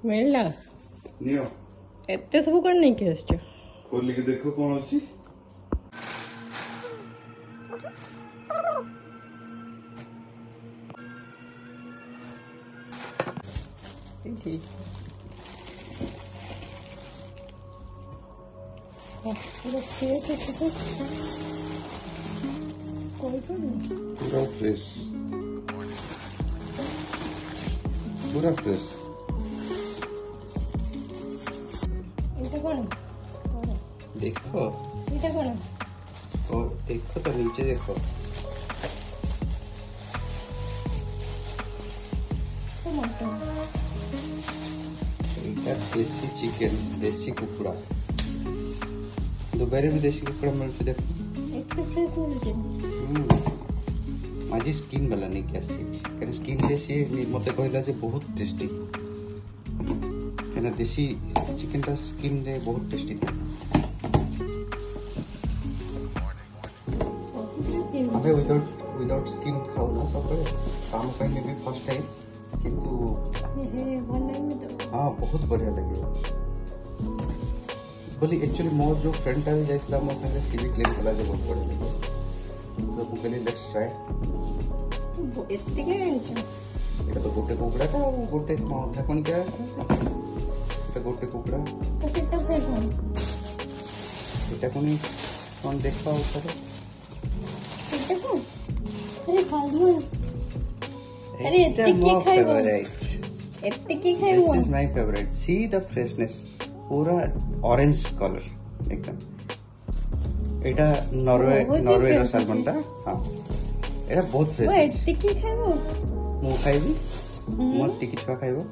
मिलला नियो एते सब कोन नहीं केस छ खोल के देखो कौन अछि ठीक पूरा फ्रेश है तो कोई तो नहीं पूरा फ्रेश पूरा फ्रेश এটা কোন देखो এটা কোন और देखो तो नीचे देखो टमाटो এটা देसी चिकन देसी कुकुड़ा दुबई भी देसी कुकुड़ा मिलते देखो एते फ्रेश मिलছে माझी स्किन वाला नहीं क्या कारण स्किन देसी मत कहला जे बहुत टेस्टी कहना देसी चिकन का स्किन रे बहुत टेस्टी था अबे विदाउट स्किन खाओ ना सब काम करने भी फर्स्ट टाइम किंतु हाँ बहुत बढ़िया लगे बोली एक्चुअली मोर जो फ्रेंड टा भी जाइतला मो संगे सीवी क्लेम कला जे बहुत बढ़िया लगे तो मु कहली लेट्स ट्राई एते के आइछ এটা তো গোটে কুকুড়াটা আর গোটে অধা কোন কে এটা গোটে কুকুড়া তো সেটা ফ্রেশ হয় এটা কোন দেখবা উপরে এটা কোন আরে সালমন अरे এটা মাই ফেভারিট एते की खाइबो this is my favourite see the freshness पूरा ऑरेंज कलर एकदम এটা नॉर्वे रो सालमनटा हां এটা बहुत फ्रेश ओ एते की खाइबो मु खाइबी मोर टिकी छुआ खाइबो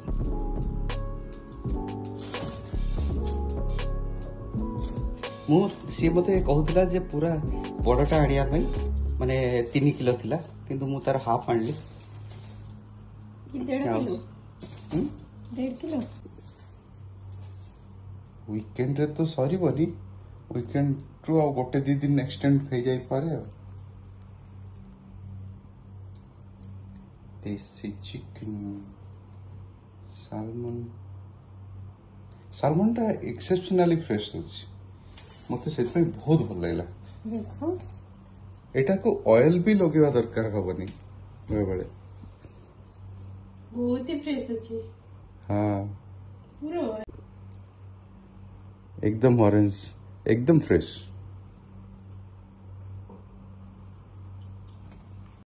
मु सी मते कहउतला जे पूरा बड़टा आनिया पई माने 3 किलो थिला किंतु मु तार हाफ आनली कि 1.5 किलो 1.5 किलो वीकेंड रे तो सॉरी बनी वीकेंड टू आ गोटे 2 दिन एक्सटेंड हो जाई पारे देसी चिकन सालमन टा एक्सेप्शनली फ्रेश अछि मते सेत में बहुत भल लागला देखो एटा को ऑयल भी लगेवा दरकार हबनी बेले बहुत ही फ्रेश अछि हां पूरा एकदम ऑरेंज एकदम फ्रेश